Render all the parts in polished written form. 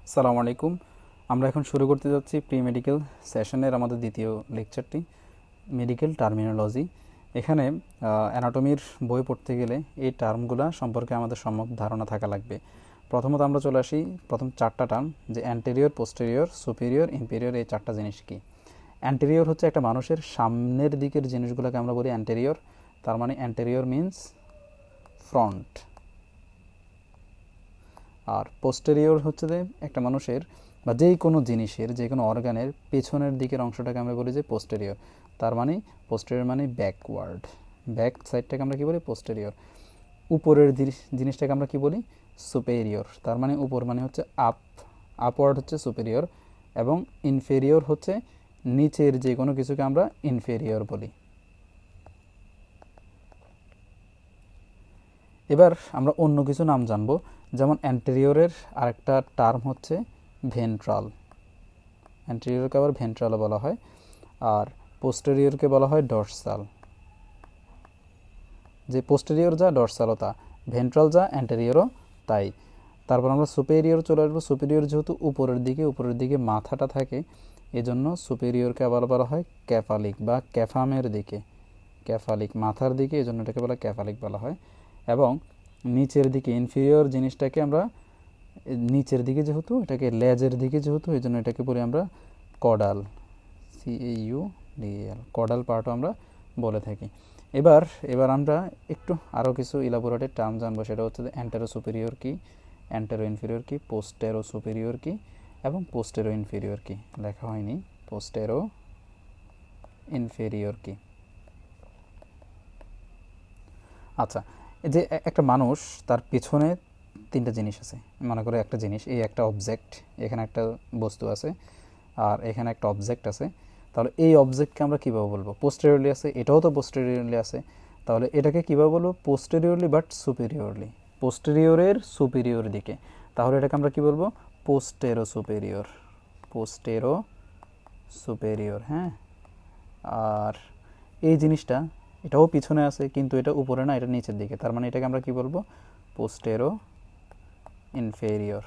আসসালামু আলাইকুম। আমরা এখন শুরু করতে যাচ্ছি প্রি মেডিকেল সেশনের আমাদের দ্বিতীয় লেকচারটি, মেডিকেল টার্মিনোলজি। এখানে অ্যানাটমির বই পড়তে গেলে এই টার্মগুলো সম্পর্কে আমাদের সম্যক ধারণা থাকা লাগবে। প্রথমত আমরা চলে আসি প্রথম চারটা টার্ম, যে অ্যান্টেরিয়র, পোস্টেরিয়র, সুপিরিয়র, ইনফেরিয়র। এই চারটা জিনিস কি? অ্যান্টেরিয়র হচ্ছে একটা মানুষের সামনের দিকের জিনিসগুলোকে আমরা বলি অ্যান্টেরিয়র। তার মানে অ্যান্টেরিয়র মিন্স ফ্রন্ট। আর পোস্টেরিয়র হচ্ছে যে একটা মানুষের বা যেই কোনো জিনিসের, যে কোনো অর্গানের পেছনের দিকের অংশটাকে আমরা বলি যে পোস্টেরিয়র। তার মানে পোস্টেরিয়র মানে ব্যাকওয়ার্ড, ব্যাক সাইডটাকে আমরা কী বলি? পোস্টেরিয়র। উপরের জিনিসটাকে আমরা কি বলি? সুপেরিয়র। তার মানে উপর মানে হচ্ছে আপ, আপওয়ার্ড হচ্ছে সুপেরিয়র, এবং ইনফেরিয়র হচ্ছে নিচের যে কোনো কিছুকে আমরা ইনফেরিয়র বলি। এবার আমরা অন্য কিছু নাম জানবো, যেমন অ্যান্টেরিয়রের আরেকটা টার্ম হচ্ছে ভেন্ট্রাল। অ্যান্টেরিয়রকে আবার ভেন্ট্রালও বলা হয়, আর পোস্টেরিয়রকে বলা হয় ডর্সাল। যে পোস্টেরিয়র যা, ডর্সালও তা, ভেন্ট্রাল যা, অ্যান্টেরিয়রও তাই। তারপর আমরা সুপেরিয়র চলে আসবো। সুপেরিয়র যেহেতু উপরের দিকে মাথাটা থাকে, এজন্য সুপেরিয়রকে আবার বলা হয় ক্যাফালিক বা ক্যাফামের দিকে, ক্যাফালিক মাথার দিকে, এজন্য এটাকে বলা ক্যাফালিক বলা হয়। এবং নিচের দিকে ইনফিরিয়র জিনিসটাকে আমরা নিচের দিকে যেহেতু, এটাকে লেজের দিকে যেহেতু, এই জন্য এটাকে বলি আমরা কডাল, CAUDAL, কডাল পার্টও আমরা বলে থাকি। এবার আমরা একটু আরও কিছু ইলাবোরেটেড টার্ম জানবো। সেটা হচ্ছে অ্যান্টেরো সুপেরিয়র কি, অ্যান্টেরো ইনফেরিয়র কি, পোস্টেরো সুপেরিয়র কি, এবং পোস্টেরো ইনফেরিয়র কি। লেখা হয়নি, পোস্টেরো ইনফেরিয়র কি। আচ্ছা, এই যে একটা মানুষ, তার পিছনে তিনটা জিনিস আছে। মনে করে একটা জিনিস, এই একটা অবজেক্ট, এখানে একটা বস্তু আছে, আর এখানে একটা অবজেক্ট আছে। তাহলে এই অবজেক্টকে আমরা কীভাবে বলবো? পোস্টেরিয়রলি আছে, এটাও তো পোস্টেরিয়রলি আছে। তাহলে এটাকে কীভাবে বলবো? পোস্টেরিয়রলি বাট সুপিরিয়রলি, পোস্টেরিয়রের সুপিরিয়র দিকে। তাহলে এটাকে আমরা কী বলবো? পোস্টেরো সুপেরিয়র, পোস্টেরো সুপেরিয়র। হ্যাঁ, আর এই জিনিসটা, এটাও পিছনে আছে কিন্তু এটা উপরে না, এটা নিচের দিকে। তার মানে এটাকে আমরা কি বলবো? পোস্টেরো ইনফেরিয়র।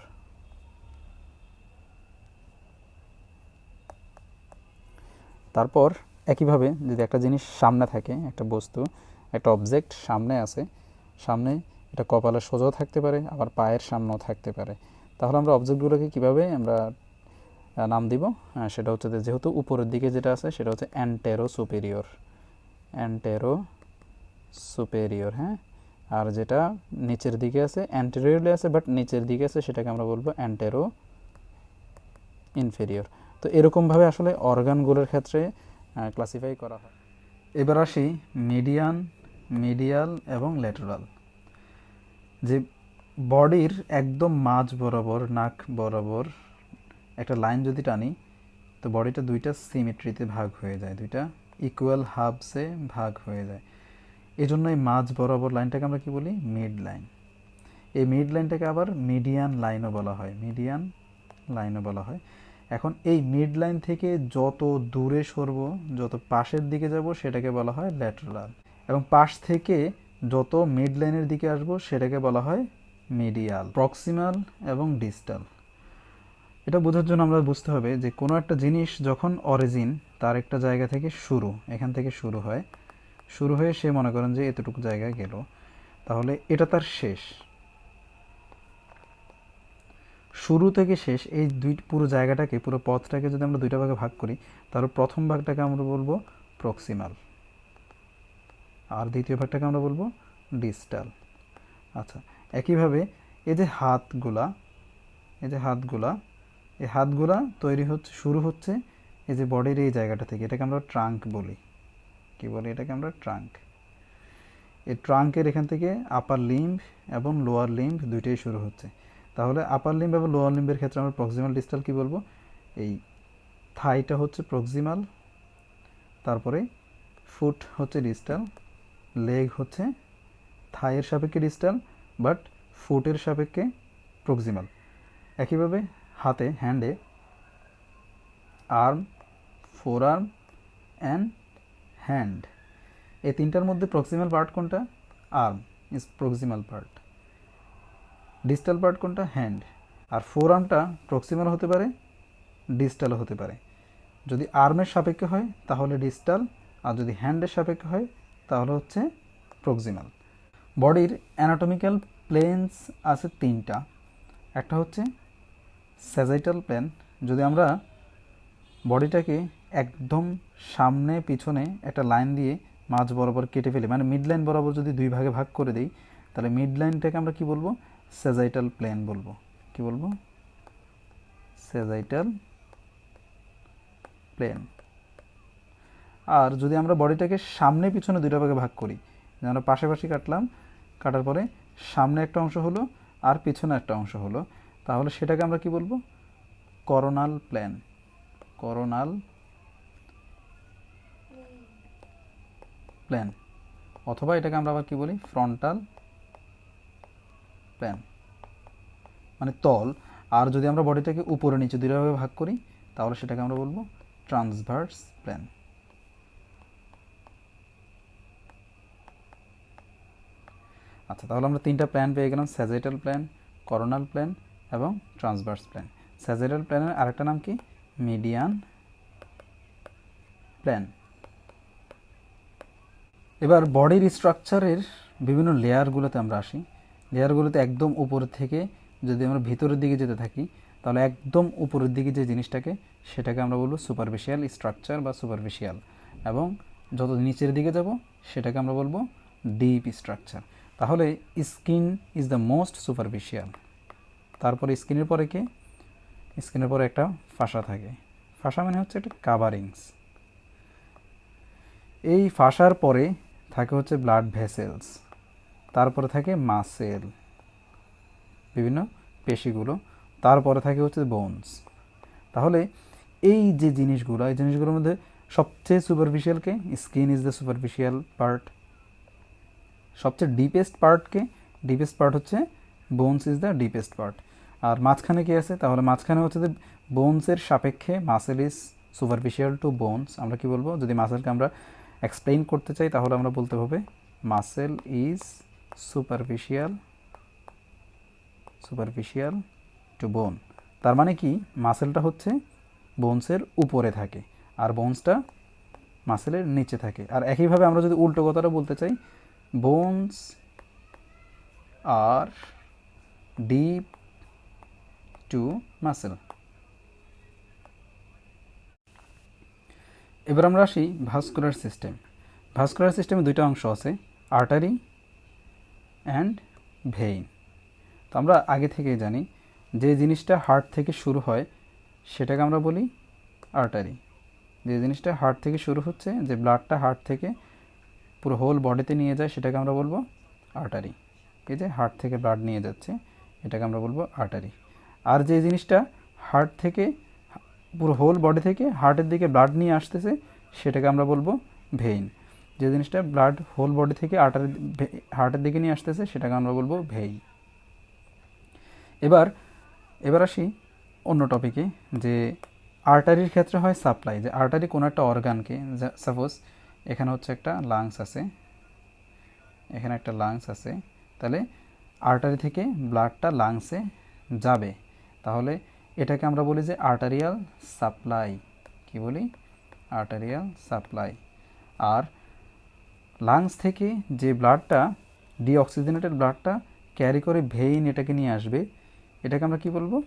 তারপর একইভাবে যদি একটা জিনিস সামনে থাকে, একটা বস্তু, একটা অবজেক্ট সামনে আছে, সামনে এটা কপালের সোজাও থাকতে পারে, আবার পায়ের সামনেও থাকতে পারে। তাহলে আমরা অবজেক্টগুলোকে কিভাবে আমরা নাম দিব? সেটা হচ্ছে যেহেতু উপরের দিকে যেটা আছে সেটা হচ্ছে অ্যান্টেরো সুপেরিয়র, অ্যান্টেরো সুপেরিয়র। হ্যাঁ, আর যেটা নিচের দিকে আছে, অ্যান্টেরিয়রলি আছে বাট নিচের দিকে আছে, সেটাকে আমরা বলবো অ্যান্টেরো ইনফেরিয়র। তো এরকমভাবে আসলে অর্গানগুলোর ক্ষেত্রে ক্লাসিফাই করা হয়। এবার আসি মিডিয়ান, মিডিয়াল এবং ল্যাটেরাল। যে বডির একদম মাঝ বরাবর, নাক বরাবর একটা লাইন যদি টানি, তো বডিটা দুইটা সিমেট্রিতে ভাগ হয়ে যায়, দুইটা ইকুয়াল হাবসে ভাগ হয়ে যায়। এই জন্য এই মাঝ বরাবর লাইনটাকে আমরা কি বলি? Mid line. এই মিড লাইনটাকে আবার মিডিয়ান লাইনও বলা হয়, মিডিয়ান লাইনও বলা হয়। এখন এই মিড লাইন থেকে যত দূরে সরব, যত পাশের দিকে যাব, সেটাকে বলা হয় ল্যাটেরাল। এবং পাশ থেকে যত মিড লাইনের দিকে আসবো, সেটাকে বলা হয় মিডিয়াল। প্রক্সিমাল এবং ডিস্টাল, এটা বোঝার জন্য আমরা বুঝতে হবে যে কোনো একটা জিনিস যখন অরিজিন তার একটা জায়গা থেকে শুরু, এখান থেকে শুরু হয়, শুরু হয়ে সে মনে করেন যে এতটুকু জায়গায় গেল, তাহলে এটা তার শেষ। শুরু থেকে শেষ এই পুরো জায়গাটাকে, পুরো পথটাকে যদি আমরা দুইটা ভাগে ভাগ করি, তাহলে প্রথম ভাগটাকে আমরা বলবো প্রক্সিমাল, আর দ্বিতীয় ভাগটাকে আমরা বলবো ডিস্টাল। আচ্ছা, একইভাবে এই যে হাতগুলা, এই যে হাতগুলা, এই হাতগুলা তৈরি হচ্ছে, শুরু হচ্ছে এই যে বডির এই জায়গাটা থেকে, এটাকে আমরা ট্রাঙ্ক বলি। কি বলি? এটাকে আমরা ট্রাঙ্ক। এই ট্রাঙ্কের এখান থেকে আপার লিম্ব এবং লোয়ার লিম্ব দুইটাই শুরু হচ্ছে। তাহলে আপার লিম্ব এবং লোয়ার লিম্বের ক্ষেত্রে আমরা প্রক্সিমাল ডিস্টাল কি বলবো? এই থাইটা হচ্ছে প্রক্সিমাল, তারপরে ফুট হচ্ছে ডিস্টাল, লেগ হচ্ছে থাইয়ের সাপেক্ষে ডিস্টাল বাট ফুটের সাপেক্ষে প্রক্সিমাল। একইভাবে হাতে, হ্যান্ডে arm, forearm and hand, এই তিনটার মধ্যে প্রক্সিমাল পার্ট কোনটা? Arm is proximal part. Distal part কোনটা? হ্যান্ড। আর ফোর আর্মটা প্রক্সিমাল হতে পারে, ডিস্টালও হতে পারে। যদি আর্মের সাপেক্ষে হয় তাহলে ডিস্টাল, আর যদি হ্যান্ডের সাপেক্ষে হয় তাহলে হচ্ছে প্রক্সিমাল। বডির অ্যানাটমিক্যাল প্লেনস আছে তিনটা। একটা হচ্ছে স্যাজাইটাল প্লেন, যদি আমরা বডিটাকে একদম সামনে পিছনে একটা লাইন দিয়ে মাঝ বরাবর কেটে ফেলি, মানে মিড লাইন বরাবর যদি দুই ভাগে ভাগ করে দিই, তাহলে মিড লাইনটাকে আমরা কি বলবো? স্যাজাইটাল প্লেন বলবো। কি বলবো? Sagittal plane. আর যদি আমরা বডিটাকে সামনে পিছনে দুইটা ভাগে ভাগ করি, আমরা পাশাপাশি কাটলাম, কাটার পরে সামনে একটা অংশ হলো আর পিছনে একটা অংশ হলো, তাহলে সেটাকে আমরা কি বলবো? Coronal plane. Coronal plane. অথবা এটাকে আমরা আবার কি বলি? ফ্রন্টাল প্লেন, মানে তল। আর যদি আমরা বডিটাকে উপরে নিচে দুইটা ভাগে ভাগ করি, তাহলে সেটাকে আমরা বলবো ট্রান্সভার্স প্লেন। আচ্ছা, তাহলে আমরা তিনটা প্ল্যান পেয়ে গেলাম: স্যাজাইটাল প্ল্যান, করোনাল প্ল্যান এবং ট্রান্সভার্স প্ল্যান। স্যাজাইটাল প্ল্যানের আরেকটা নাম কি? Median plan. এবার বডির স্ট্রাকচারের বিভিন্ন লেয়ারগুলোতে আমরা আসি। লেয়ারগুলোতে একদম উপরের থেকে যদি আমরা ভিতরের দিকে যেতে থাকি, তাহলে একদম উপরের দিকে যে জিনিসটাকে, সেটাকে আমরা বলবো সুপারফিশিয়াল স্ট্রাকচার বা সুপারফিশিয়াল, এবং যত নিচের দিকে যাব সেটাকে আমরা বলবো ডিপ স্ট্রাকচার। তাহলে skin is the most superficial. তারপরে স্কিনের পরে কি? স্কিনের পরে একটা ফাসা থাকে। ফাসা মানে হচ্ছে একটা কাভারিংস। এই ফাসার পরে থাকে হচ্ছে ব্লাড ভেসেলস, তারপরে থাকে মাসেল, বিভিন্ন পেশিগুলো, তারপরে থাকে হচ্ছে বোনস। তাহলে এই যে জিনিসগুলো, এই জিনিসগুলোর মধ্যে সবচেয়ে সুপারফিশিয়ালকে? Skin is the superficial part. সবচেয়ে ডিপেস্ট পার্টকে? ডিপেস্ট পার্ট হচ্ছে bones is the deepest part. আর মাঝখানে কি আছে? তাহলে মাঝখানে হচ্ছে যে বোনসের সাপেক্ষে muscle is superficial to bones. আমরা কি বলবো? যদি মাসেলকে আমরা এক্সপ্লেইন করতে চাই তাহলে আমরা বলতে হবে muscle is superficial superficial to bone. তার মানে কি? মাসেলটা হচ্ছে বোনসের উপরে থাকে আর বোনসটা মাসেলের নিচে থাকে। আর একইভাবে আমরা যদি উল্টো কথাটা বলতে চাই, বোনস আর ডিপ টু মাসেল। এবার আমরা আসি ভাস্কুলার সিস্টেম। ভাস্কুলার সিস্টেমে দুইটা অংশ আছে, আর্টারি অ্যান্ড ভেইন। তো আমরা আগে থেকেই জানি যে জিনিসটা হার্ট থেকে শুরু হয় সেটাকে আমরা বলি আর্টারি। যে জিনিসটা হার্ট থেকে শুরু হচ্ছে, যে ব্লাডটা হার্ট থেকে পুরো হোল বডিতে নিয়ে যায়, সেটাকে আমরা বলবো আর্টারি। এই যে হার্ট থেকে ব্লাড নিয়ে যাচ্ছে, এটাকে আমরা বলবো আর্টারি। আর যে জিনিসটা হার্ট থেকে পুরো হোল বডি থেকে হার্টের দিকে ব্লাড নিয়ে আসতেছে, সেটাকে আমরা বলবো ভেইন। যে জিনিসটা ব্লাড হোল বডি থেকে হার্টের দিকে নিয়ে আসতেছে, সেটাকে আমরা বলবো ভেইন। এবার আসি অন্য টপিকে, যে আর্টারির ক্ষেত্রে হয় সাপ্লাই। যে আর্টারি কোনো একটা অর্গানকে, সাপোজ এখানে হচ্ছে একটা লাংস আছে, এখানে একটা লাংস আছে, তাহলে আর্টারি থেকে ব্লাডটা লাংসে যাবে, তাহলে এটাকে আমরা বলি যে আর্টারিয়াল সাপ্লাই। কি বলি? Arterial supply. আর লাংস থেকে যে ব্লাডটা, ডিঅক্সিজেনেটেড ব্লাডটা ক্যারি করে ভেইন এটাকে নিয়ে আসবে, এটাকে আমরা কি বলবো?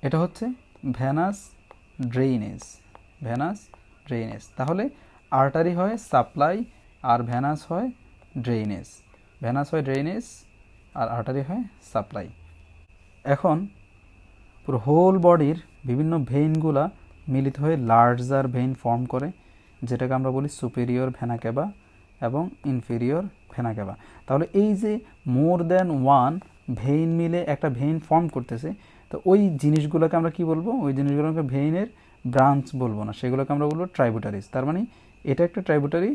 এটা হচ্ছে ভেনাস ড্রেইনেজ। Venous drainage. তাহলে আর্টারি হয় সাপ্লাই আর ভেনাস হয় ড্রেইনেজ। ভেনাস হয় ড্রেইনেজ আর আর্টারি হয় সাপ্লাই। এখন পুরো হোল বডির বিভিন্ন ভেইনগুলা মিলিত হয়ে লার্জার ভেইন ফর্ম করে, যেটাকে আমরা বলি সুপেরিয়র ভেনা ক্যাভা এবং ইনফেরিয়র ভেনা ক্যাভা। তাহলে এই যে মোর দ্যান ওয়ান ভেইন মিলে একটা ভেইন ফর্ম করতেছে, তো ওই জিনিসগুলোকে আমরা কি বলবো? ওই জিনিসগুলোকে ভেইনের ব্রাঞ্চ বলবো না, সেগুলোকে আমরা বলবো ট্রাইবুটারিজ। তার মানে এটা একটা ট্রাইবুটারি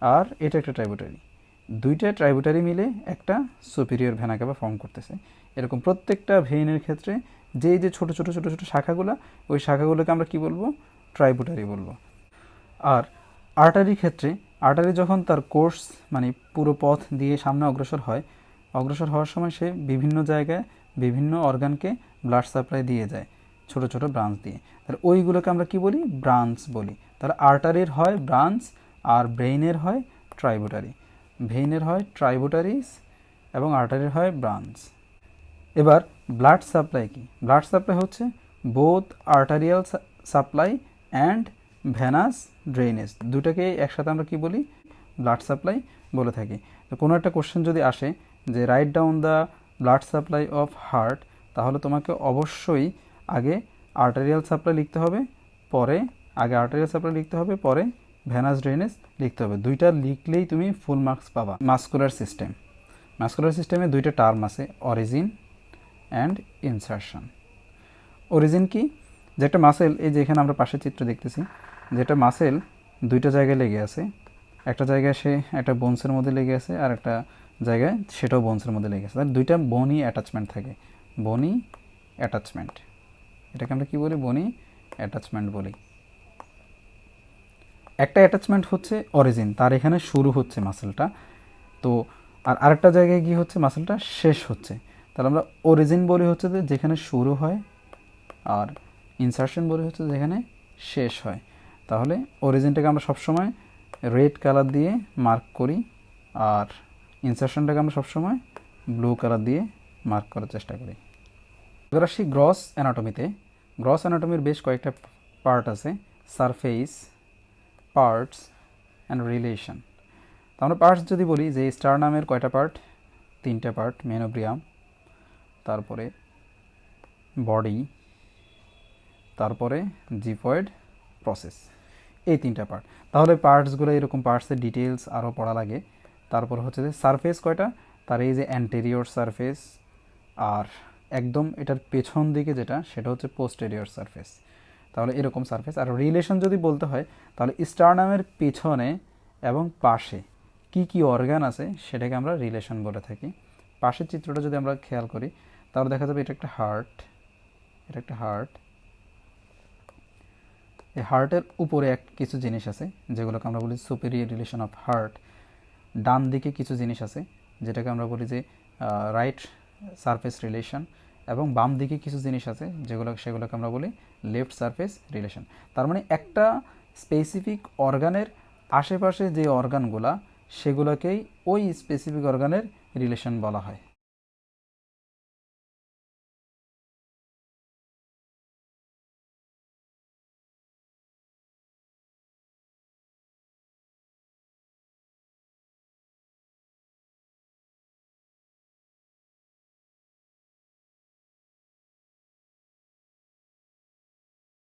আর এটা একটা ট্রাইবুটারি, দুইটা ট্রাইবুটারি মিলে একটা সুপিরিয়র ভেনা ক্যাভা ফর্ম করতেছে। এরকম প্রত্যেকটা ভেইনের ক্ষেত্রে যে যে ছোটো ছোটো ছোটো ছোটো শাখাগুলো, ওই শাখাগুলোকে আমরা কি বলবো? ট্রাইবুটারি বলবো। আর আর্টারির ক্ষেত্রে, আর্টারি যখন তার কোর্স মানে পুরো পথ দিয়ে সামনে অগ্রসর হয়, অগ্রসর হওয়ার সময় সে বিভিন্ন জায়গায় বিভিন্ন অর্গানকে ব্লাড সাপ্লাই দিয়ে যায় ছোট ছোট ব্রাঞ্চ দিয়ে। তাহলে ওইগুলোকে আমরা কি বলি? ব্রাঞ্চ বলি। তাহলে আর্টারির হয় ব্রাঞ্চ আর ব্রেইনের হয় ট্রাইবুটারি। ভেইনের হয় ট্রাইবুটারিস এবং আর্টারির হয় ব্রাঞ্চ। এবার ব্লাড সাপ্লাই কি? ব্লাড সাপ্লাই হচ্ছে both arterial supply and venous drainage, দুটাকে একসাথে আমরা কি বলি? ব্লাড সাপ্লাই বলে থাকি। তো কোনো একটা কোশ্চেন যদি আসে যে write down the blood supply of heart, তাহলে তোমাকে অবশ্যই আগে আর্টারিয়াল সাপ্লাই লিখতে হবে, পরে পরে ভেনাস ড্রেনেজ লিখতে হবে। দুইটা লিখলেই তুমি ফুল মার্কস পাবা। মাস্কুলার সিস্টেমে দুইটা টার্ম আছে, অরিজিন অ্যান্ড ইনসারশন। অরিজিন কি? যে একটা মাসেল, এই যে এখানে আমরা পাশের চিত্র দেখতেছি, যেটা মাসেল দুইটা জায়গায় লেগে আছে, একটা জায়গায় সে একটা বোনসের মধ্যে লেগে আছে, আর একটা জায়গায় সেটাও বোনসের মধ্যে লেগে আছে। তার দুইটা বনি অ্যাটাচমেন্ট থাকে, বনি অ্যাটাচমেন্ট। এটাকে আমরা কি বলি? বনি অ্যাটাচমেন্ট বলি। একটা অ্যাটাচমেন্ট হচ্ছে অরিজিন, তার এখানে শুরু হচ্ছে মাসেলটা, তো আর আরেকটা জায়গায় গিয়ে হচ্ছে মাসেলটা শেষ হচ্ছে। তাহলে আমরা অরিজিন বলি হচ্ছে যে যেখানে শুরু হয়, আর ইনসারশন বলি হচ্ছে যেখানে শেষ হয়। তাহলে অরিজিনটাকে আমরা সবসময় রেড কালার দিয়ে মার্ক করি, আর ইনসারশনটাকে আমরা সবসময় ব্লু কালার দিয়ে মার্ক করার চেষ্টা করি। এবার আসি গ্রস অ্যানাটমিতে। গ্রস অ্যানাটমির বেশ কয়েকটা পার্ট আছে, সারফেস, পার্টস অ্যান্ড রিলেশন। তো আমরা পার্টস যদি বলি যে স্টারনামের কয়টা পার্ট? 3টা পার্ট, মেনোব্রিয়াম, তারপরে বডি, তারপরে জিপয়েড প্রসেস, এই 3টা পার্ট। তাহলে পার্টসগুলো এরকম পার্টসের ডিটেলস আরও পড়া লাগে। তারপর হচ্ছে যে সারফেস কয়টা? তার এই যে অ্যান্টেরিয়র সারফেস, আর একদম এটার পেছন দিকে যেটা, সেটা হচ্ছে পোস্টেরিয়র সারফেস। তাহলে এরকম সারফেস। আর রিলেশন যদি বলতে হয়, তাহলে স্টারনামের পেছনে এবং পাশে কি কি অর্গান আছে সেটাকে আমরা রিলেশন বলে থাকি। পাশের চিত্রটা যদি আমরা খেয়াল করি, তাহলে দেখা যাবে এটা একটা হার্ট, এই হার্টের উপরে কিছু জিনিস আছে যেগুলোকে আমরা বলি সুপেরিয়র রিলেশন অফ হার্ট। ডান দিকে কিছু জিনিস আছে যেটাকে আমরা বলি যে রাইট সারফেস রিলেশন, এবং বাম দিকে কিছু জিনিস আছে সেগুলোকে আমরা বলি লেফট সারফেস রিলেশন। তার মানে একটা স্পেসিফিক অর্গানের আশেপাশে যে অর্গানগুলা, সেগুলোকেই ওই স্পেসিফিক অর্গানের রিলেশন বলা হয়।